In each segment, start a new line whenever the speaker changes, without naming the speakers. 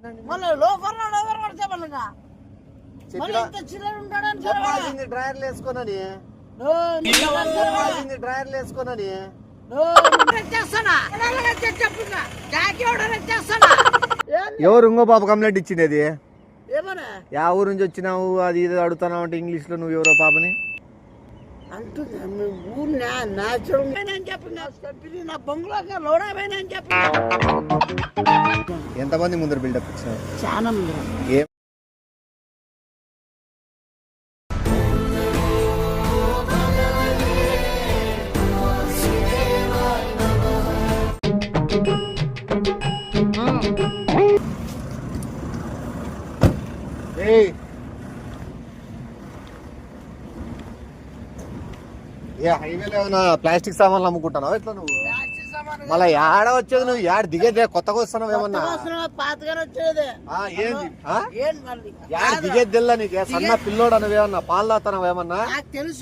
మళ్ళీ లోపల ఎవరు పడితే మళ్ళీ చిల్లర ఉంటాడని
డ్రైవర్లు వేసుకోనని డ్రైవర్లు వేసుకోనని ఎవరు ఇంకో పాప కంప్లైంట్ ఇచ్చింది యా ఊరు నుంచి వచ్చినావు అది ఇది అడుగుతున్నావు అంటే ఇంగ్లీష్ లో నువ్వు ఎవరో పాపని ఎంతమంది ముందర బిల్డప్ ఇచ్చినావు?
చాలా మంది.
హైవేలో ఏమైనా ప్లాస్టిక్ సామాన్లు అమ్ముకుంటున్నావు ఎట్లా నువ్వు? మళ్ళీ ఏడ వచ్చేది నువ్వు ఏడ దిగేదే కొత్తగా వస్తున్నావు ఏమన్నా దిగేది తెల్ల నీకు సన్న పిల్లోడు అనవు ఏమన్నా పాలు తాతున్నావు ఏమన్నా?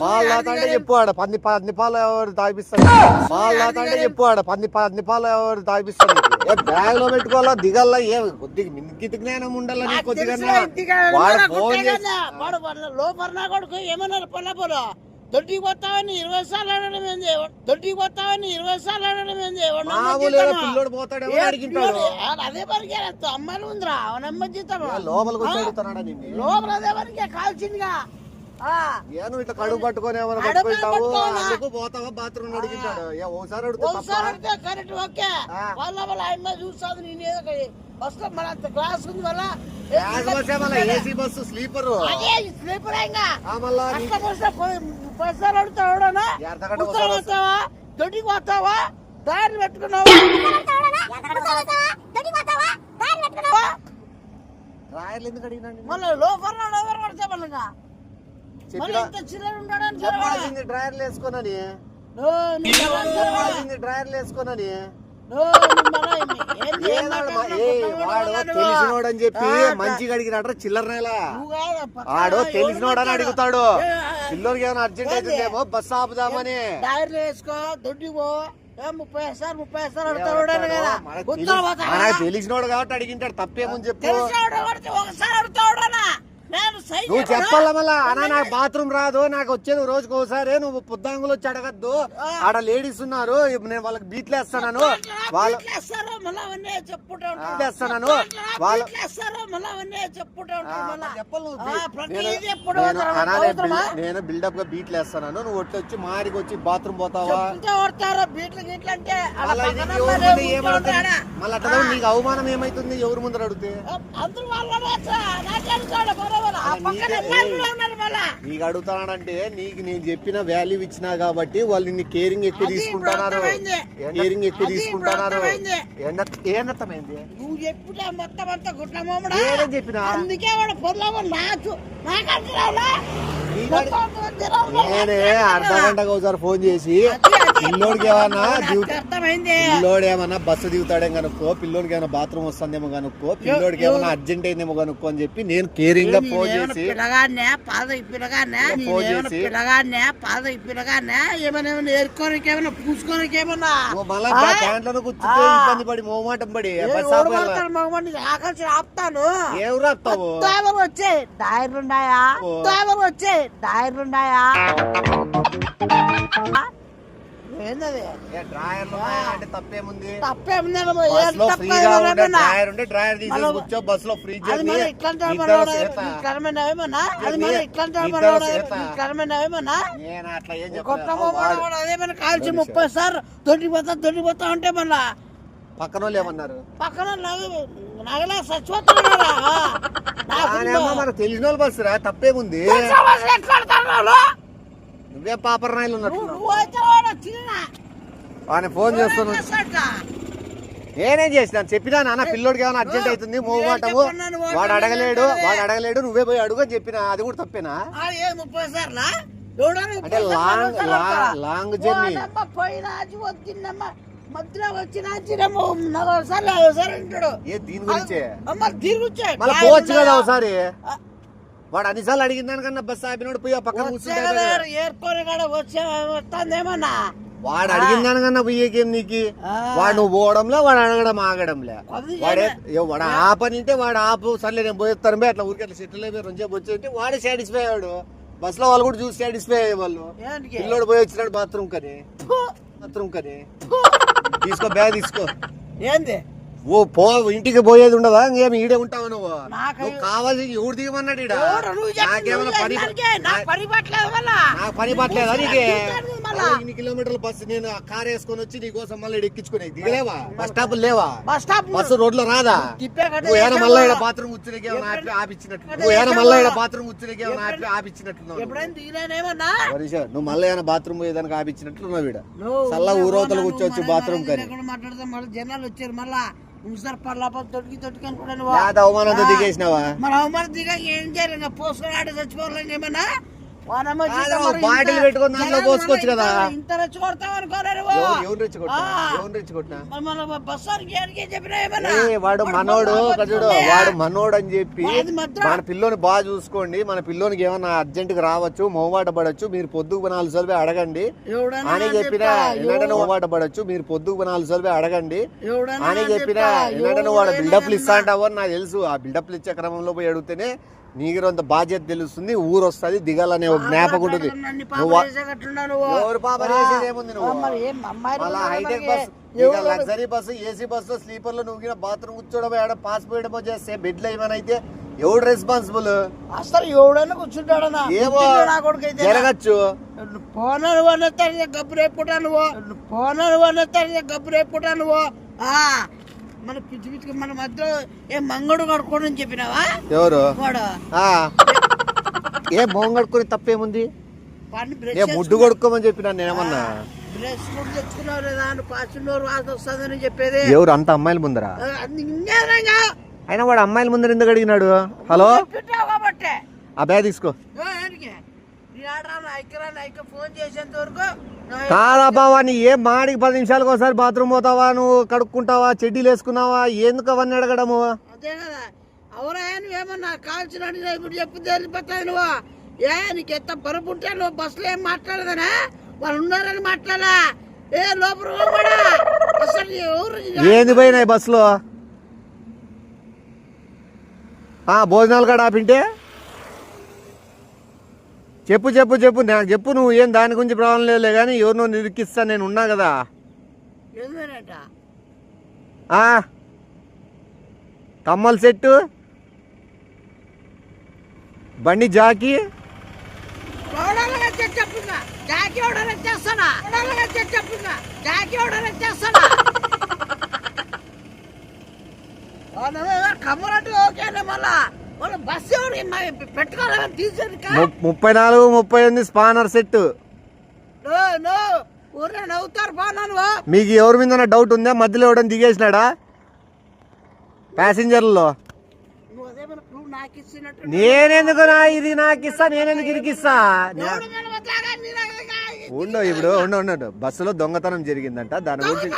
పాలు తాత అంటే చెప్పు ఆడ పది పాలు ఎవరు తాగిపిస్తాడు పాలు తాత అంటే చెప్పు ఆడ పది పాలు ఎవరు తాగిపిస్తాడు బ్యాగ్ లో పెట్టుకోవాలా దిగల్లా ఏ కొద్దిగా మింగితి జ్ఞానం ఉండాలా నీ కొద్దిగా వాడు ఫోన్ చేసి
లోపల కొడుకు ఏమన్నారు పొల్ల దొడ్డికి పోతావని 20 సార్లు అడగడం ఏంది? దొడ్డికి పోతావని 20 సార్లు అడగడం ఏంది?
పిల్లోడు పోతాడు
అదే పనికి అమ్మాయిలు ఉందిరా నమ్మ జీతం
లోపలికి వచ్చి అడుగుతున్నాడా
లోపల అదే పనికి కాల్చిందిగా
నువ్వు ఇట్లా కడుగు పట్టుకొని ఏమైనా పట్టుకుంటావు అందుకు పోతావా బాత్రూమ్ అడిగింటాడు ఒకసారి
అడిగితే కరెక్ట్ ఓకే వాళ్ళ వాళ్ళ ఆయన చూస్తాను నేను బస్ లో మన క్లాస్ ఉంది వల్ల
ఏసీ బస్సు స్లీపర్
స్లీపర్ పైసలు అడుగుతావునా దొడ్డికి పోతావా దారి పెట్టుకున్నావా మళ్ళీ లోపల ఎవరు పడితే మళ్ళీ చిల్లర ఉంటాడని
డ్రైవర్లు వేసుకోనని డ్రైవర్లు వేసుకోనని తెలిసినోడు అని చెప్పి మంచిగా అడిగినట్టు చిల్లర నెలా ఆడు తెలిసినోడు అని అడుగుతాడు పిల్లలకి ఏమైనా అర్జెంట్ అవుతుందేమో బస్సు ఆపుదామని
టైర్లు వేసుకో దొడ్డిపో 30 సార్లు అడుగుతాడు
తెలిసినోడు కాబట్టి అడిగింటాడు తప్పేమని చెప్పు
ఒకసారి అడుగుతాడు
నువ్వు చెప్పాల మళ్ళా అన్నా నాకు బాత్రూమ్ రాదు నాకు వచ్చేది రోజుకి ఒకసారి నువ్వు పొద్దాంగులు వచ్చి అడగద్దు ఆడ లేడీస్ ఉన్నారు నేను వాళ్ళకి బీట్లు వేస్తాను వాళ్ళు నేను బిల్డప్ గా బీట్లు వేస్తాను నువ్వు ఒట్టి వచ్చి మారికి వచ్చి బాత్రూమ్ పోతావా మళ్ళీ అట్లా నీకు అవమానం ఏమైతుంది ఎవరి ముందర అడిగితే నీకు అడుగుతానంటే నీకు నేను చెప్పిన వాల్యూ ఇచ్చినా కాబట్టి వాళ్ళు నిన్ను కేరింగ్ ఎక్కువ తీసుకుంటున్నారు ఏనర్థమైంది
నువ్వు చెప్పినా మొత్తం అంతా గుట్ల మొమ్మడా
ఏదని చెప్పినా
అందుకే వాడు పొరలో
నేనే అర్ధ గంటకు ఒకసారి ఫోన్ చేసి పిల్లోడికి ఏమన్నా పిల్లోడు ఏమన్నా బస్సు దిగుతాడేమో కనుక్కో పిల్లోడికి ఏమైనా బాత్రూమ్ వస్తుందేమో కనుక్కో పిల్లోడికి ఏమైనా అర్జెంట్ అయిందేమో కనుక్కో అని చెప్పి నేను కేరింగ్ గా ఫోన్ చేసి
ఏమైనా పూసుకోనికి ఏమన్నా
మళ్ళా క్యాంట్లో కూర్చుంటే ఇబ్బంది పడి మోమాటం పడి
ఆపుతాను
ఎవరు ఆపుతావు
డ్రైవర్ వచ్చే డ్రైవర్లున్నాయా ఏంటది
అంటే తప్పేముంది
డ్రైవర్
తీసి కూర్చో బస్ లో ఫ్రీ
అదేమన్నా కాల్చి 30 సార్లు దొడ్డిపోతా ఉంటే మళ్ళా
పక్కన వాళ్ళు ఏమన్నారు
పక్కన నగలా చచ్చిపోతున్నా
మనకు తెలిసిన వాళ్ళు బస్సు రా తప్పేముంది నువ్వే పాపర్ నాయలు ఉన్నట్టు ఆయన ఫోన్ చేస్తాను నేనేం చేసినాను చెప్పినా నాన్న పిల్లోడికి ఏమైనా అర్జెంట్ అవుతుంది మోమాటము వాడు అడగలేడు నువ్వే పోయి అడుగు అని చెప్పినా అది కూడా తప్పేనా అంటే లాంగ్ జర్నీ
మధ్యలో వచ్చిన
దీని గురించే
దీని
మళ్ళీ పోవచ్చు కదా ఒకసారి వాడు అన్నిసార్లు అడిగిన దానికన్నా బస్సు ఆపినోడు పోయి పక్కన కూర్చుంటాడు
ఏర్కొని కూడా వస్తాందేమన్నా
వాడు అడిగిన దానికన్నా పోయేకేం నీకు? వాడు నువ్వు పోవడంలో వాడు అడగడం ఆగడంలే. వాడు ఆపనింటే వాడు ఆపు, సర్లే నేను పోయేస్తాను బే అట్లా ఊరికి అట్లా సెటిల్ అయిపోయి రెండు సేపు వచ్చి వాడే సాటిస్ఫై అయ్యాడు. బస్ లో వాళ్ళు కూడా చూసి సాటిస్ఫై అయ్యేవాళ్ళు. పిల్లోడు పోయి వచ్చినాడు బాత్రూమ్ కని తీసుకో బ్యాగ్ తీసుకో.
ఏంది
ఓ పో, ఇంటికి పోయేది ఉండదా? ఇంకేమి ఈడే ఉంటావు నువ్వు? కావాల్సి ఎవడు దిగమన్నాడు? నాకేమన్నా పని పట్టలేదా నీకే? ఇన్ని కిలోమీటర్ల బస్సు నేను కార్ వేసుకొని వచ్చి నీ కోసం మళ్ళీ ఎక్కించుకునే దిగలేవా? బస్ స్టాప్ లేవా? బస్సు రోడ్ లో రాదా? నువ్వు ఏమైనా మళ్ళీ బాత్రూమ్ కూర్చునేకి ఆపిచ్చినట్టు నువ్వు మళ్ళీ ఏమైనా బాత్రూమ్ పోయేదానికి ఆపిచ్చినట్లు ఉన్నావు. వీడ చల్ల ఊరవతలు కూర్చోవచ్చు బాత్రూమ్ కానీ
జనాలు వచ్చారు మళ్ళా
అవమానంతో దిగేసినావా?
మన అవమానం దిగా ఏం చేయాలి? పోసుకొని ఆడ చచ్చిపోవాలి ఏమన్నా
బాటిల్ పెట్టుకుని దాంట్లో పోసుకోవచ్చు కదా.
ఇంత రెచ్చి కొడతావు అనుకోలేదు.
వాడు మనోడు అని చెప్పి మన పిల్లోని బాగా చూసుకోండి. మన పిల్లోనికి ఏమన్నా అర్జెంట్ గా రావచ్చు, మొహమాట పడచ్చు, మీరు పొద్దుకు 4 సార్లు అడగండి అని చెప్పినా మొహమాట పడచ్చు, మీరు పొద్దుకు 4 సార్లు అడగండి అని చెప్పినా ఏంటంటే వాడు బిల్డప్లు ఇస్తా అంటావు అని నాకు తెలుసు. ఆ బిల్డప్లు ఇచ్చే క్రమంలో పోయి అడిగితేనే నీకు అంత బాధ్యత తెలుస్తుంది, ఊరు వస్తుంది, దిగాలనే ఒక జ్ఞాపకం ఉంటుంది. ఎవరు పాప చేసేది ఏముంది? నువ్వు అలా high tech bus, luxury bus, AC bus, sleeper లో నువ్వు బాత్రూమ్ కూర్చోడం, పాస్ పోయడమో చేస్తే బెడ్లు ఏమైనా అయితే ఎవడు రెస్పాన్సిబుల్?
అసలు ఎవడైనా కూర్చుంటాడనా?
ఏమో జరగచ్చు.
గబ్బు రేపుటా నువ్వు మన పిచ్చి పిచ్చికి మన మధ్య ఏ మంగడు కడుక్కోడు అని చెప్పినావా?
ఎవరు ఏ మొహం కడుక్కొని తప్పేముంది? ముడ్డు కొడుకోమని చెప్పినా నేనేమన్నా?
బ్రష్ కూడా తెచ్చుకున్నావు లేదా? పాసినోరు వాసన వస్తుందని చెప్పేది.
ఎవరు అంత అమ్మాయిల ముందరా? అయినా వాడు అమ్మాయిల ముందర ఎందుకు అడిగినాడు? హలో ఆ బ్యాగ్ తీసుకో. కాదబ్బా వాడిని ఏం మాడికి 10 నిమిషాలకు ఒకసారి బాత్రూమ్ పోతావా, నువ్వు కడుక్కుంటావా, చెడ్డీలు వేసుకున్నావా, ఎందుకు అవన్నీ అడగడము?
అదే కదా. అవునా నువ్వేమన్నా కాల్చిన ఇప్పుడు చెప్పు తెలిపోతావు నువ్వు. నీకు ఎంత బరువు ఉంటే నువ్వు బస్సులో ఏం మాట్లాడదనా? వాళ్ళు ఉన్నారని మాట్లాడా? లోపల అసలు ఎవరు
ఏంది పోయినాయి బస్సులో? భోజనాలు కూడా ఆపింటే చెప్పు నాకు చెప్పు. నువ్వు ఏం దాని గురించి ప్రాబ్లం లేదులే కానీ ఎవరినో నిరికిస్తా నేను ఉన్నా కదా. కమ్మల్ సెట్టు, బండి జాకీ,
కమ్మలంటే ఓకేనే మళ్ళా
34-38 స్పానర్ సెట్. మీకు ఎవరి మీద డౌట్ ఉందా? మధ్యలో ఎవడని దిగేసినాడా ప్యాసింజర్లలో? నేనెందుకు ఇది నాకు ఇస్తా, నేనెందుకు ఇరికిస్తా? ఉండు బస్సులో దొంగతనం జరిగిందంట, దాని గురించి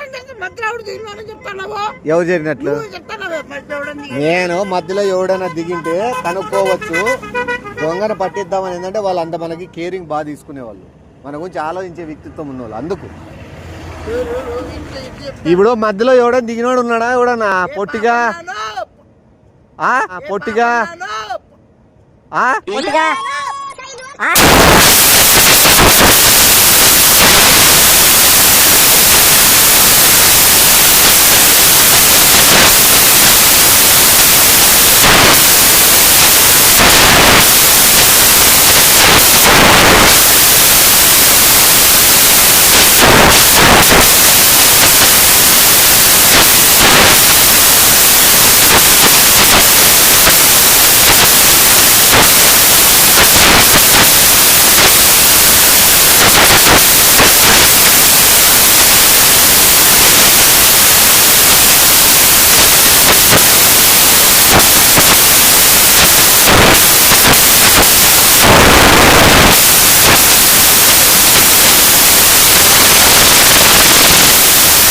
ఎవరు జరిగినట్లు? నేను మధ్యలో ఎవడైనా దిగింటే కనుక్కోవచ్చు. దొంగను పట్టిద్దామని ఏంటంటే వాళ్ళు అంత మనకి కేరింగ్ బాగా తీసుకునేవాళ్ళు, మన గురించి ఆలోచించే వ్యక్తిత్వం ఉన్నవాళ్ళు. అందుకు ఇప్పుడు మధ్యలో ఎవడైనా దిగినోడు ఉన్నాడా? ఎవడన్నా పొట్టిగా పొట్టిగా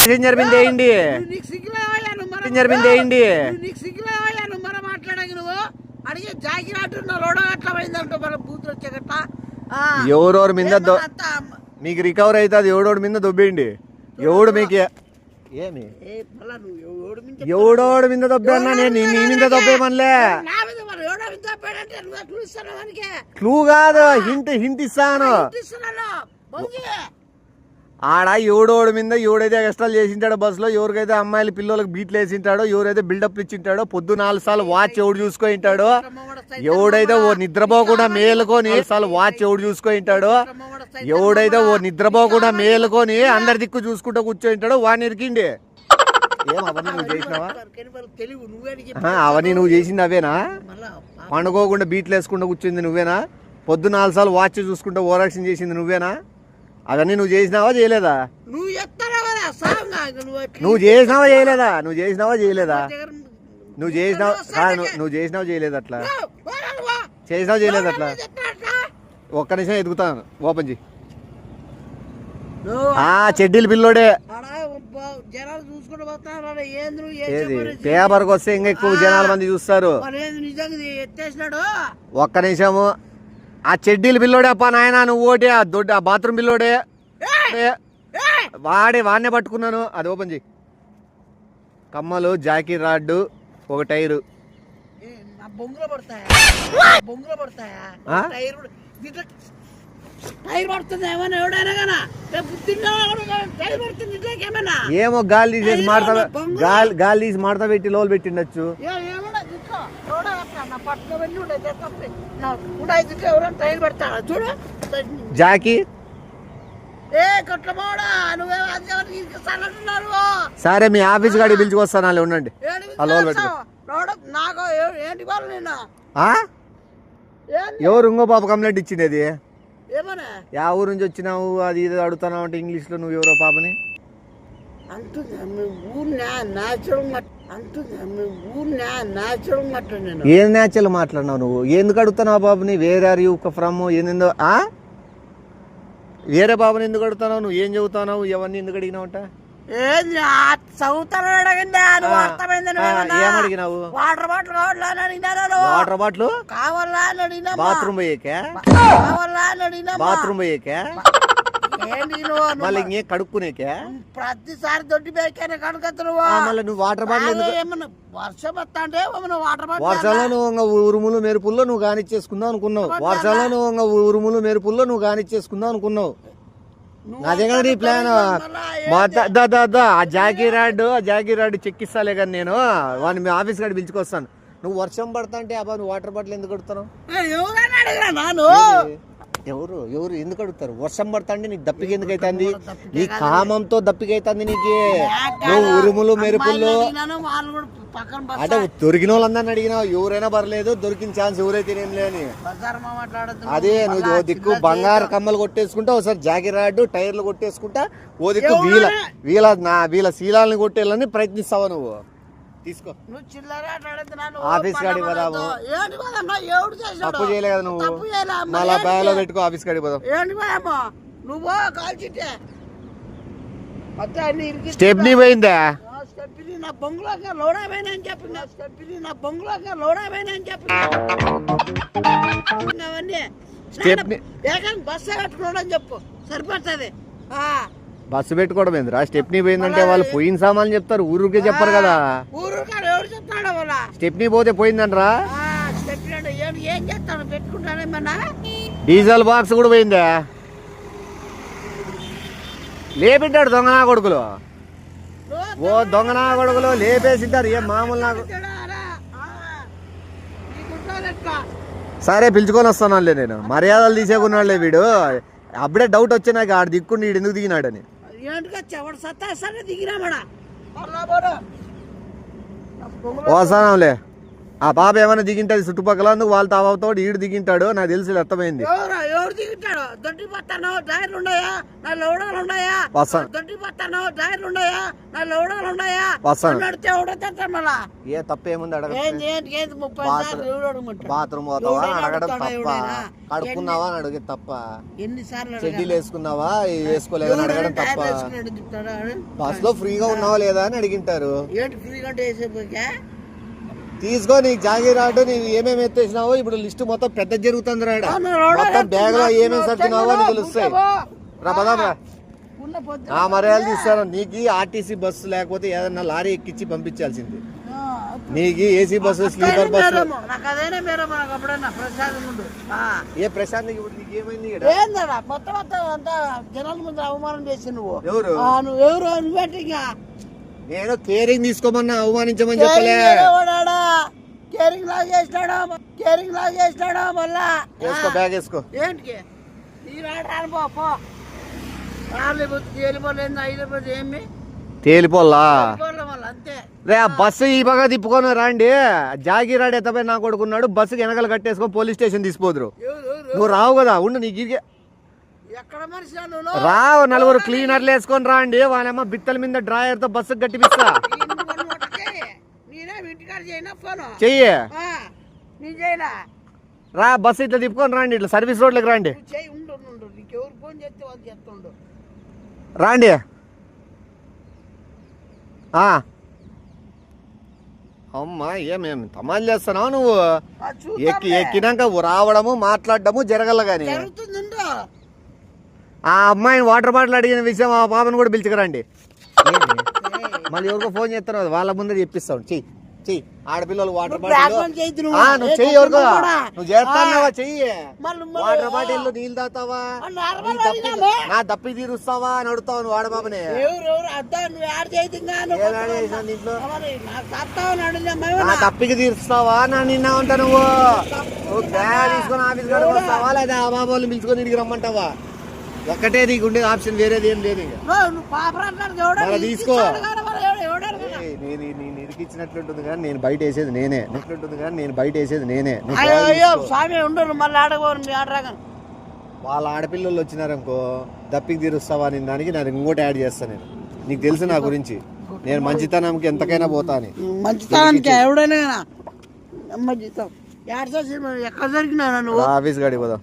ప్యాసింజర్ మీద వేయండి. ఎవరెవరి మీద మీకు రికవర్ అవుతుంది ఎవడోడి మీద దొబ్బేయండి ఎవడు మీకు ఏమి ఎవడోడి మీద దొబ్బేనా నేను నీ మీద దొబ్బేమనిలే క్లూ కాదు హింట్ ఇస్తాను ఆడ ఎవడోడి మీద ఎవడైతే ఎక్స్ట్రాలు చేసింటాడో బస్సులో ఎవరికైతే అమ్మాయిలు పిల్లలకు బీట్లు వేసింటాడో ఎవరైతే బిల్డప్ ఇచ్చింటాడో పొద్దు 4 సార్లు వాచ్ ఎవడు చూసుకుంటాడో ఎవడైతే ఓ నిద్రపోకుండా మేలుకొని సార్లు వాచ్ ఎవడు చూసుకుంటాడో ఎవడైతే ఓ నిద్రపోకుండా మేలుకొని అందరి దిక్కు చూసుకుంటూ కూర్చోంటాడో వాడిని ఇరికిండి ఏం అవన్నీ నువ్వు చేసినావా అవన్నీ నువ్వు చేసింది అవేనా పండుకోకుండా బీట్లు వేసుకుంటూ కూర్చుంది నువ్వేనా పొద్దు 4 సార్లు వాచ్ చూసుకుంటూ ఓవరాక్షన్ చేసింది నువ్వేనా అవన్నీ నువ్వు చేసినావా చేయలేదా నువ్వు చేసినావా చేయలేదా నువ్వు చేసినావా చేయలేదా నువ్వు చేసినావా చేయలేదు అట్లా చేసినావా చేయలేదు అట్లా ఒక్క నిమిషం ఎదుగుతాను ఓపెన్ చేయి చెడ్డీలు పిల్లోడే ఏది పేపర్కి వస్తే ఇంకా ఎక్కువ జనాల మంది చూస్తారు ఒక్క నిమిషము ఆ చెడ్డీలు పిల్లోడే అప్ప నాయన నువ్వు ఓటే ఆ దొడ్డి ఆ బాత్రూమ్ పిల్లోడే వాడినే పట్టుకున్నాను అది ఓపెన్ చేయి కమ్మలు జాకీ రాడ్డు ఒక టైరు ఏమో గాలి తీసేసి గాలి తీసి మాడతా పెట్టి లోలు పెట్టిండొచ్చు జాకీ సరే మీ ఆఫీస్ గాడి పిలుచుకొస్తాను ఉండండి ఎవరు ఇంకో పాప కంప్లైంట్ ఇచ్చింది యా ఊరు నుంచి వచ్చినావు అది ఇది అడుగుతున్నావు అంటే ఇంగ్లీష్ లో నువ్వు ఎవరో పాపని ఏం న్యాచురల్ మాట్లాడినావు నువ్వు ఎందుకు అడుగుతున్నావు బాబుని వేరే ఆర్ యూ ఫ్రమ్ ఏందో వేరే బాబుని ఎందుకు అడుగుతున్నావు నువ్వు ఏం చదువుతున్నావు ఎవరిని ఎందుకు అడిగినావుట ఏమడిగినావు వాటర్ బాటిల్ బాత్రూమ్ పోయేకే మళ్ళీ ఇంకే కడుక్కునేకే
ప్రతిసారి దొడ్డి బేకే కడుకొచ్చు
మళ్ళీ నువ్వు వాటర్ బాటిల్
వర్షం వస్తా అంటే వాటర్ బాటిల్
వర్షంలో నువ్వు ఉరుములు మెరుపుల్లో నువ్వు కానిచ్చేసుకుందాం అనుకున్నావు వర్షంలో నువ్వు ఉరుములు మెరుపుల్లో నువ్వు కానిచ్చేసుకుందాం అనుకున్నావు అదే కదా నీ ప్లాన్ ఆ జాకీ రాడ్ చెక్కిస్తాలే కానీ నేను వాడిని మీ ఆఫీస్ కాడ పిలుచుకొస్తాను నువ్వు వర్షం పడతా అంటే అబ్బా నువ్వు వాటర్ బాటిల్ ఎందుకు అడుగుతావు ఎవరు ఎందుకు అడుగుతారు వర్షం పడతా అంటే నీకు దప్పిక ఎందుకు అవుతుంది నీ కామంతో దప్పిక అవుతుంది నీకు నువ్వు ఉరుములు మెరుపుల్లో అంటే దొరికిన వాళ్ళందరిని అడిగినావు ఎవరైనా పర్లేదు దొరికిన ఛాన్స్ ఎవరైతే ఏం లేని అదే నువ్వు దిక్కు బంగారు కమ్మలు కొట్టేసుకుంటా ఒకసారి జాకీ రాడ్డు టైర్లు కొట్టేసుకుంటా ఓ దిక్కు వీళ్ళ శీలాలని కొట్టేయాలని ప్రయత్నిస్తావా నువ్వు తీసుకో ఆఫీస్ కాడికి పోదాము తప్పు చేయలే కదా నువ్వు మళ్ళా బ్యాగ్ లో పెట్టుకో ఆఫీస్ కాడికి పోదాం స్టెప్నీ పోయిందా
చెప్పు సరిపడుతుంది
బస్సు పెట్టుకోవడం ఏందిరా స్టెప్నీ పోయిందంటే వాళ్ళు పోయిన సామాన్లు చెప్తారు ఊరికే చెప్పరు కదా స్టెప్నీ పోతే పోయిందంటరా డీజిల్ బాక్స్ కూడా పోయిందా లేపింటాడు దొంగనా కొడుకులు ఓ దొంగనా కొడుకులు లేపేసింటారు ఏం మామూలు నాకు సరే పిలుచుకొని వస్తానులే నేను మర్యాదలు తీసేకున్నాడులే వీడు అప్పుడే డౌట్ వచ్చే నాకు ఆడ దిక్కుండి వీడు ఎందుకు దిగినాడని వస్తానంలే ఆ పాప ఏమైనా దిగింటది చుట్టుపక్కల వాళ్ళ తావతో ఈడు దిగింటాడు నాకు తెలిసి అర్థమైంది ఏ తప్పేముంది బాత్రూమ్ పోతావా అడగడం తప్ప కడుక్కున్నావా అని అడిగే తప్ప చెడ్డీలు వేసుకున్నావా వేసుకోలేదని అడగడం తప్ప బస్ లో ఫ్రీగా ఉన్నావా లేదా అని అడిగింటారు తీసుకో నీకు జాకీ రాడు నీకు ఏమేమి ఎత్తేసినావో ఇప్పుడు లిస్ట్ మొత్తం పెద్ద జరుగుతుంది రాడు మొత్తం బ్యాగ్ లో ఏమేమి సర్దినావో అని తెలుస్తాయి రా పదాం రా.
ఉన్న పొద్దు
ఆ మర్యాద తీస్తాను. నీకు ఆర్టీసీ బస్సు లేకపోతే ఏదన్నా లారీ ఎక్కించి పంపించాల్సింది. నీకు ఏసీ బస్సు స్లీపర్ బస్సు
నాకు అదేనే మీరు మనకు అప్పుడన్నా ప్రసాదం ఉండు.
ఏ ప్రశాంత్ నీకు ఏమైంది?
ఏందడా మొత్తం మొత్తం అంతా జనాల ముందు అవమానం చేసి నువ్వు
ఎవరు
నువ్వెవరు నువ్వేంటి ఇంకా
నేను కేరింగ్ తీసుకోమన్నా అవమానించమని చెప్పలే.
కేరింగ్ లాగా చేసినాడు మళ్ళా
వేసుకో బ్యాగ్ వేసుకో.
ఏంటికి ఈ రాను పో తేలిపోలేదు 5 రూపాయలు ఏమి
తేలిపోల్లా
మళ్ళీ అంతే.
రే ఆ బస్సు ఈ బాగా తిప్పుకొని రాండి. జాగిరాడు ఎత్తపై నా కొడుకున్నాడు. బస్సుకి వెనకాల కట్టేసుకొని పోలీస్ స్టేషన్ తీసిపోదురు. నువ్వు రావు కదా ఉండు. నీకు
ఎక్కడ మనిషి
రావు. 4 క్లీనర్లు వేసుకొని రాండి. వాళ్ళమ్మ బిత్తల మీద డ్రాయర్ తో బస్సుకి కట్టిపిస్తా. చెయ్యి రా. బస్సు ఇట్లా తిప్పుకొని రాండి. ఇట్లా సర్వీస్ రోడ్లకు రాండి. రాండి. అమ్మా ఏమేమి తమాలు చేస్తున్నావు నువ్వు? ఎక్కినాక రావడము మాట్లాడడము జరగల గాని ఆ అమ్మాయిని వాటర్ బాటిల్ అడిగిన విషయం ఆ పాపను కూడా పిలిచికరండి. మళ్ళీ ఎవరికో ఫోన్ చేస్తున్నారు. వాళ్ళ ముందే చెప్పిస్తావు. చెయ్యి చెయ్యి. ఆడపిల్లలు వాటర్ బాటిల్ నువ్వు చెయ్యి. ఎవరికో నువ్వు చేస్తావా? చెయ్యి. వాటర్ బాటిల్ నీళ్ళు తాగుతావా? నా దప్పి తీరుస్తావా అని అడుగుతావు నువ్వు ఆడబాబుని. నా తప్పికి తీరుస్తావా? నా నిన్న ఉంటా నువ్వు బ్యాగ్ తీసుకొని ఆఫీస్ కాడికి వస్తావా లేదా ఆ బాబు వాళ్ళని పిలుచుకొని ఇంటికి రమ్మంటావా? ఒక్కటే నీకు ఉండేది ఆప్షన్, వేరేది ఏం లేదు. తీసుకో. నేను ఇరికిచ్చినట్లుంటుంది కానీ నేను బయట వేసేది నేనే. వాళ్ళ ఆడపిల్లలు వచ్చినారనుకో దప్పికి తీరుస్తావా అని దానికి నాకు ఇంకోటి యాడ్ చేస్తాను. నేను నీకు తెలుసు నా గురించి. నేను మంచితనంకి ఎంతకైనా పోతా అని.
మంచితనానికి ఎవడైనా ఎక్కడ జరిగినా నువ్వు
ఆఫీస్ గాడికి పోదాం.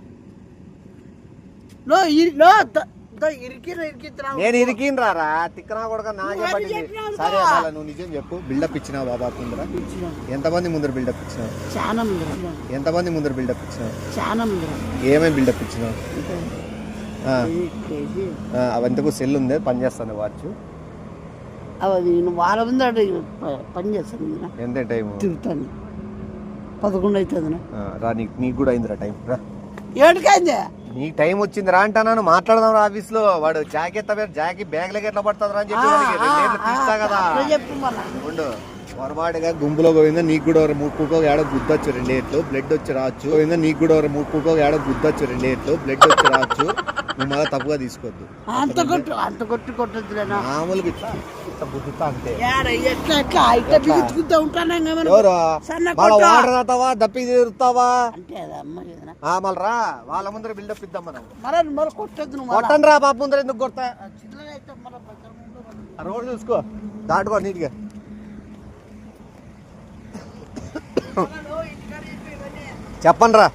నేను ఇరికిన రారా తిక్కనా కొడక నాకే పట్టింది. సరే అలా నువ్వు నిజం చెప్పు. బిల్డప్ ఇచ్చినావు బాబా ముందర? ఎంతమంది ముందర బిల్డప్ ఇచ్చినావు? ఎంతమంది ముందర బిల్డప్ ఇచ్చినావు? ఏమేమి బిల్డప్ ఇచ్చినావు? అవంతకు సెల్ ఉంది పనిచేస్తాను వాచ్.
వాళ్ళ ముందు పని చేస్తాను.
ఎంత టైం?
తిరుగుతాను 11 అవుతుంది
రా. నీకు కూడా అయిందిరా టైం. రా.
ఏడుకైంది
నీకు టైం వచ్చింది రా అంటాను. మాట్లాడదాం ఆఫీస్ లో. వాడు జాకీ బ్యాగ్ లకి ఎట్లా పడుతుంది రా అని చెప్పి తీస్తా కదా. ఉండు. పొరపాటుగా గుంపులో పోయిందా నీకు కూడా ఒక ముక్కుకో ఏడ గుద్దొచ్చు 2 ఏట్లు బ్లడ్ వచ్చి రావచ్చు. పోయిందా నీకు కూడా ఒక ముక్కుకో ఏడ గుద్దొచ్చు 2 ఏట్లు బ్లడ్ వచ్చి రావచ్చు. నువ్వు మళ్ళీ తప్పుగా తీసుకోవద్దు. మామూలుగా ఇట్లా గుద్దుతా అంతే. వాటర్ తాతావా దప్పి తీరుతావా మళ్ళీ రా. వాళ్ళ ముందర బిల్డప్ ఇద్దాం మనం. కొట్టండి రా పాప ముందర. ఎందుకు కొడతా? రోడ్ చూసుకో దాటుకో నీట్గా. చెప్పండి రా.